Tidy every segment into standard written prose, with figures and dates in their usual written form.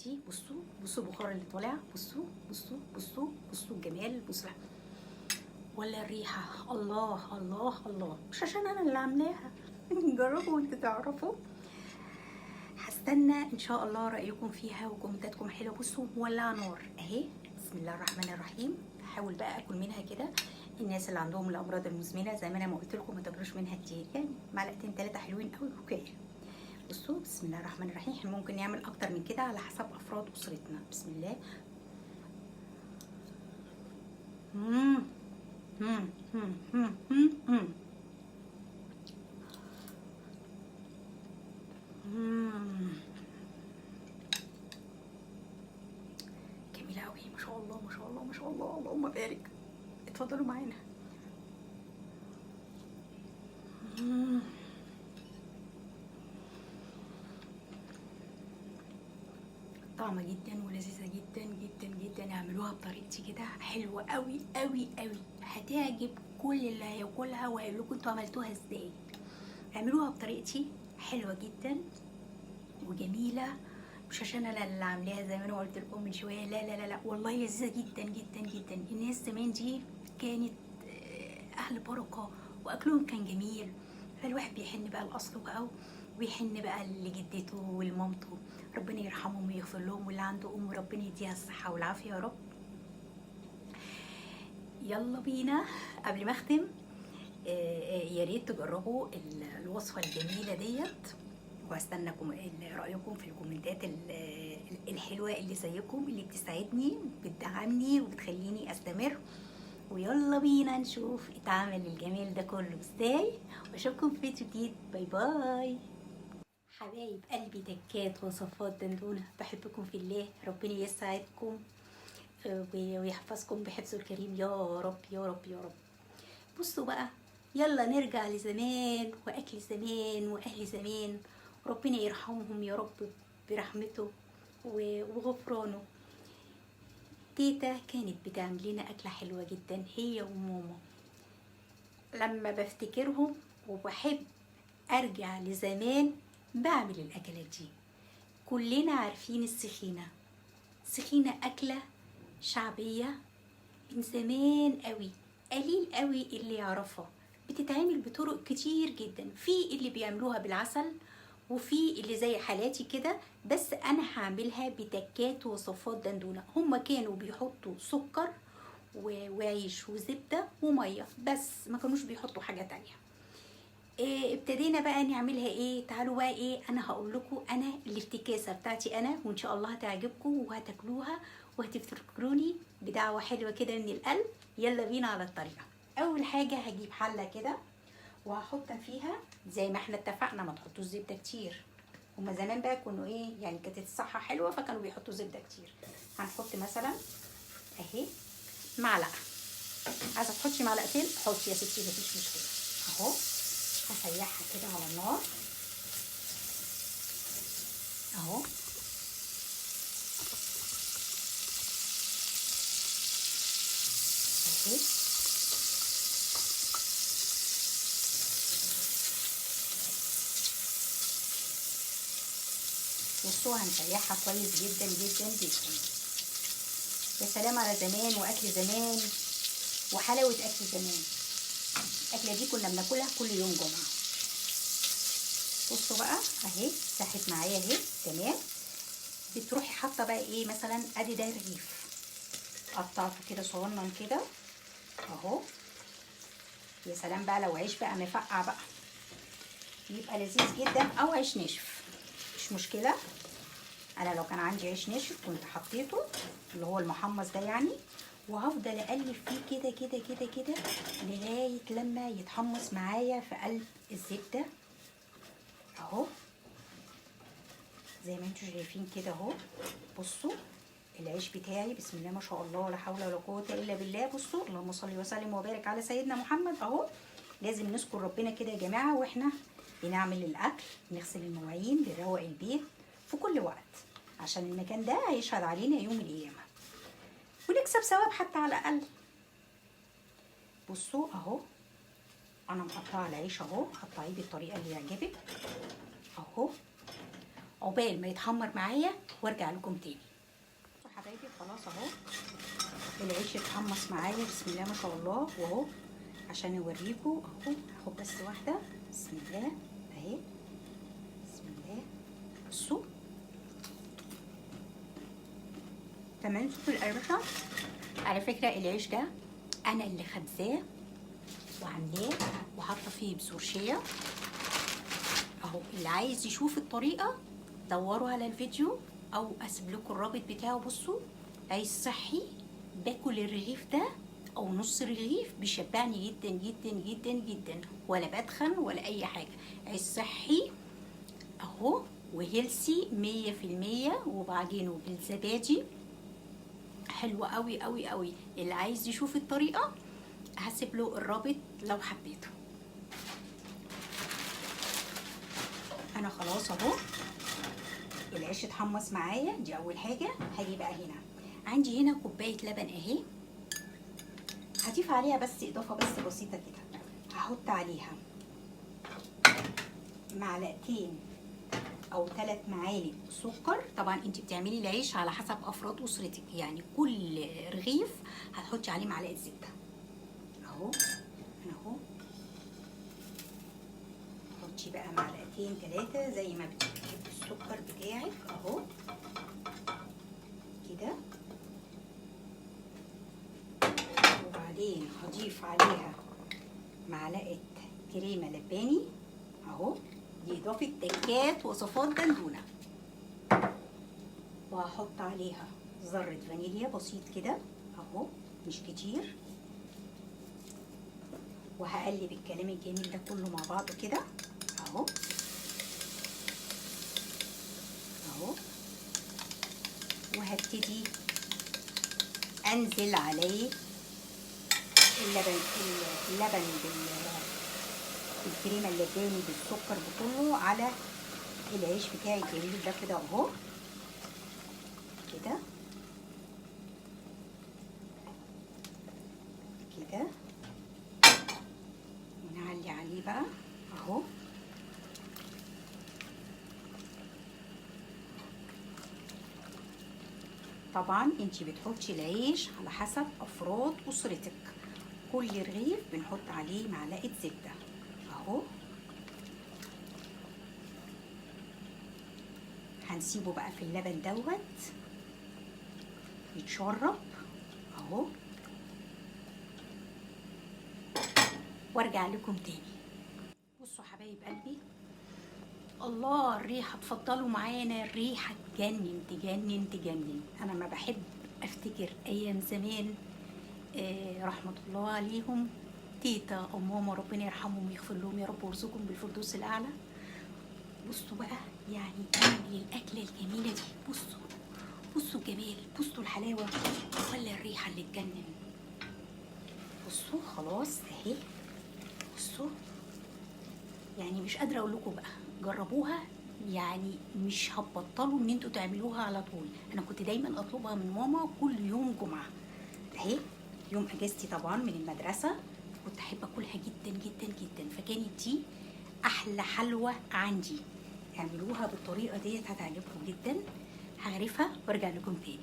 دي. بصوا بصوا البخار اللي طالع، بصوا بصوا بصوا بصوا الجمال، بصوا ولا الريحه، الله الله الله. مش عشان انا اللي عاملاها جربوا وانتوا تعرفوا. هستنى ان شاء الله رايكم فيها وكومنتاتكم حلوه. بصوا مولعه نار اهي، بسم الله الرحمن الرحيم. هحاول بقى اكل منها كده. الناس اللي عندهم الامراض المزمنه زي ما انا ما قلت لكم ما تاكلوش منها كتير، يعني معلقتين 3 حلوين قوي وكفايه. بصوا بسم الله الرحمن الرحيم. احنا ممكن نعمل اكتر من كده على حسب افراد اسرتنا. بسم الله. مم. مم. مم. مم. مم. مم. جميله قوي، ما شاء الله ما شاء الله ما شاء الله، اللهم بارك. اتفضلوا معانا. مم. طعمه جدا ولذيذه جدا جدا جدا. اعملوها بطريقتي كده حلوه قوي قوي قوي، هتعجب كل اللي هياكلها وهيقول لكم انتوا عملتوها ازاي. اعملوها بطريقتي حلوه جدا وجميله. مش عشان انا اللي عاملاها زي ما انا قلت لكم من شويه، لا لا لا لا، والله لذيذه جدا جدا جدا. الناس زمان دي كانت اهل بركه واكلهم كان جميل، فالواحد بيحن بقى لاصله بقى، ويحن بقى لجدته ولمامته، ربنا يرحمهم ويغفر لهم، واللي عنده ام ربنا يديها الصحه والعافيه يا رب. يلا بينا. قبل ما اختم يا ريت تجربوا الوصفه الجميله ديت، واستناكم رايكم في الكومنتات الحلوه اللي زيكم، اللي بتساعدني بتدعمني وبتخليني استمر. ويلا بينا نشوف اتعمل الجميل ده كله ازاي، واشوفكم في فيديو جديد. باي باي حبايب قلبي، تكات وصفات دندونه، بحبكم في الله، ربنا يسعدكم ويحفظكم بحفظه الكريم يا رب يا رب يا رب. بصوا بقى، يلا نرجع لزمان واكل زمان واهل زمان، ربنا يرحمهم يا رب برحمته وغفرانه. تيتا كانت بتعمل لنا اكله حلوه جدا هي وماما. لما بفتكرهم وبحب ارجع لزمان بعمل الاكلات دي. كلنا عارفين السخينه. السخينه اكله شعبيه من زمان قوي، قليل قوي اللي يعرفها. بتتعمل بطرق كتير جدا، في اللي بيعملوها بالعسل وفي اللي زي حالاتي كده، بس انا هعملها بتكات وصفات دندونه. هما كانوا بيحطوا سكر وعيش وزبده وميه بس، ما كانوش بيحطوا حاجه تانية. ابتدينا بقى نعملها ايه. تعالوا بقى ايه، انا هقول لكم انا الافتكاسه بتاعتي انا، وان شاء الله هتعجبكم وهتاكلوها وهتفتكروني بدعوه حلوه كده من القلب. يلا بينا على الطريقه. اول حاجه هجيب حله كده وهحط فيها زي ما احنا اتفقنا، ما تحطوش زبده كتير. هما زمان بقى كانوا ايه، يعني كانت الصحه حلوه فكانوا بيحطوا زبده كتير. هنحط مثلا اهي معلقه، عايزه تحطي معلقتين حطي يا ستي مفيش مشكله. اهو هسيحها كده على النار اهو. اهي بصوا هنسيحها كويس جدا جدا جدا. يا سلام على زمان واكل زمان وحلاوه اكل زمان. الاكله دي كنا بناكلها كل يوم جمعه. بصوا بقى اهي ساحت معايا اهي تمام. بتروحي حاطه بقى ايه، مثلا ادي ده رغيف قطعته كده صغنن كده اهو. يا سلام بقى لو عيش بقى مفقع بقى يبقى لذيذ جدا، او عيش ناشف مش مشكله. انا لو كان عندي عيش ناشف كنت حطيته اللي هو المحمص ده يعني، وهفضل اقلب فيه كده كده كده كده لغايه لما يتحمص معايا في قلب الزبده اهو زي ما انتوا شايفين كده اهو. بصوا العيش بتاعي بسم الله ما شاء الله ولا حول ولا قوه الا بالله. بصوا اللهم صل وسلم وبارك على سيدنا محمد اهو. لازم نذكر ربنا كده يا جماعه واحنا بنعمل الاكل، نغسل المواعين، بنروق البيت في كل وقت، عشان المكان ده هيشهد علينا يوم القيامه ونكسب ثواب حتى على الاقل. بصوا اهو انا مقطعه العيش اهو، قطعيه بالطريقه اللي يعجبك اهو. عقبال ما يتحمر معايا وارجع لكم تاني. حبايبي خلاص اهو العيش اتحمص معايا، بسم الله ما شاء الله. واهو عشان اوريكم اهو، هاخد بس واحده، بسم الله اهي، بسم الله. بصوا تمام في القرمشه. على فكره العيش ده انا اللي خبزاه وعاملاه وحاطه فيه بذور شيا اهو. اللي عايز يشوف الطريقه دوروا على الفيديو او اسيب لكم الرابط بتاعه. بصوا عيش صحي، باكل الرغيف ده او نص رغيف بيشبعني جدا جدا جدا جدا، ولا بدخن ولا اي حاجه. عيش صحي اهو وهيلسي 100%، وبعجينه بالزبادي حلوه قوي قوي قوي. اللي عايز يشوف الطريقه هسيب له الرابط لو حبيته. انا خلاص اهو العيش اتحمص معايا، دي اول حاجه. هاجي بقى هنا، عندي هنا كوبايه لبن اهي، هضيف عليها بس اضافه بس بسيطه كده. هحط عليها معلقتين او 3 معالق سكر. طبعا انت بتعملي العيش على حسب افراد اسرتك، يعني كل رغيف هتحطي عليه معلقه زبده اهو. انا اهو حطي بقى معلقتين 3 زي ما بتحبي السكر بتاعك اهو كده. وبعدين هضيف عليها معلقه كريمه لباني اهو، دي اضافه تكات وصفات دندونه. وهحط عليها ذره فانيليا بسيط كده اهو، مش كتير. وهقلب الكلام الجميل ده كله مع بعضه كده اهو اهو. وهبتدي انزل عليه اللبن بالكريمه اللباني بالسكر بكله على العيش بتاعي الجميل ده كده اهو كده كده. ونعلي عليه بقى اهو طبعا انتي بتحطي العيش على حسب افراد اسرتك. كل رغيف بنحط عليه معلقه زبده اهو. هنسيبه بقى في اللبن دوت يتشرب اهو، وارجع لكم تاني. بصوا حبايب قلبي، الله الريحه، اتفضلوا معانا. الريحه تجنن تجنن تجنن. انا ما بحب افتكر ايام زمان رحمه الله عليهم، تيتا او ماما ربنا يرحمهم ويغفر لهم يا رب ويرزقهم بالفردوس الاعلى. بصوا بقى يعني تعمل الاكله الجميله دي. بصوا بصوا الجمال، بصوا الحلاوه، ولا الريحه اللي تجنن. بصوا خلاص اهي، بصوا يعني مش قادره اقول لكم بقى جربوها، يعني مش هتبطلوا ان انتوا تعملوها على طول. انا كنت دايما اطلبها من ماما كل يوم جمعه اهي، يوم اجازتي طبعا من المدرسه كنت احب اكلها جدا جدا جدا. فكانت دي احلى حلوه عندي. اعملوها بالطريقه ديت هتعجبكم جدا. هعرفها وارجع لكم تاني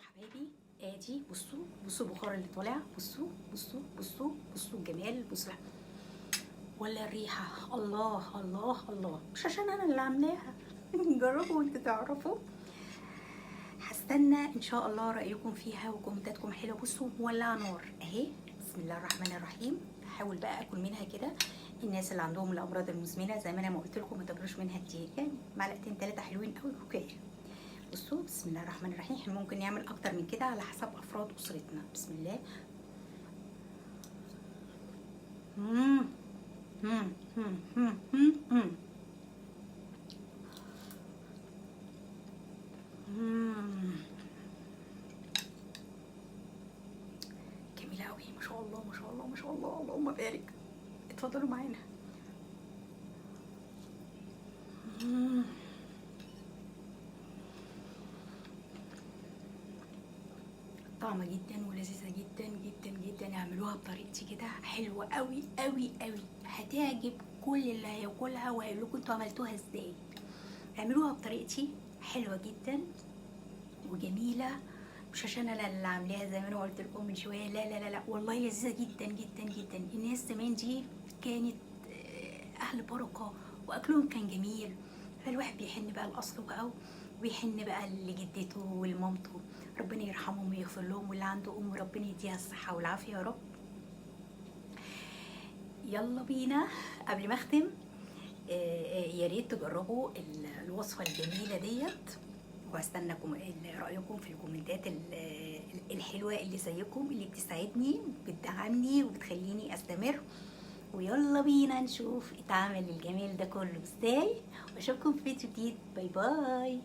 حبايبي. ادي بصوا بصوا البخار اللي طالع، بصوا بصوا بصوا بصوا الجمال، بصوا ولا الريحه، الله الله الله. مش عشان انا اللي عاملاها جربوا وانتوا تعرفوا. هستنى ان شاء الله رايكم فيها وكومنتاتكم حلوه. بصوا مولعه نار اهي، بسم الله الرحمن الرحيم. هحاول بقى اكل منها كده. الناس اللي عندهم الامراض المزمنه زي ما انا ما قلت لكم ما تاكلوش منها كتير، يعني معلقتين 3 حلوين قوي وكفايه. بصوا بسم الله الرحمن الرحيم. احنا ممكن نعمل اكتر من كده على حسب افراد اسرتنا. بسم الله. مم. مم. مم. مم. مم. مم. جميله قوي، ما شاء الله ما شاء الله ما شاء الله، اللهم بارك. اتفضلوا معانا. طعمه جدا ولذيذه جدا جدا جدا. اعملوها بطريقتي كده حلوه قوي قوي قوي، هتعجب كل اللي هياكلها وهيقول لكم انتوا عملتوها ازاي. اعملوها بطريقتي، حلوة جدا وجميلة. مش عشان انا اللي عاملاها زي ما انا قلت لكم من شويه، لا لا لا لا، والله لذيذه جدا جدا جدا. الناس زمان دي كانت اهل بركه واكلهم كان جميل، فالواحد بيحن بقى لاصله بقى، ويحن بقى لجدته ولمامته، ربنا يرحمهم ويغفر لهم، واللي عنده ام ربنا يديها الصحه والعافيه يا رب. يلا بينا. قبل ما اختم، يا ريت تجربوا الوصفه الجميله ديت، وهستناكم رايكم في الكومنتات الحلوه اللي زيكم، اللي بتساعدني بتدعمني وبتخليني استمر. ويلا بينا نشوف اتعمل الجميل ده كله ازاي، واشوفكم في فيديو جديد. باي باي.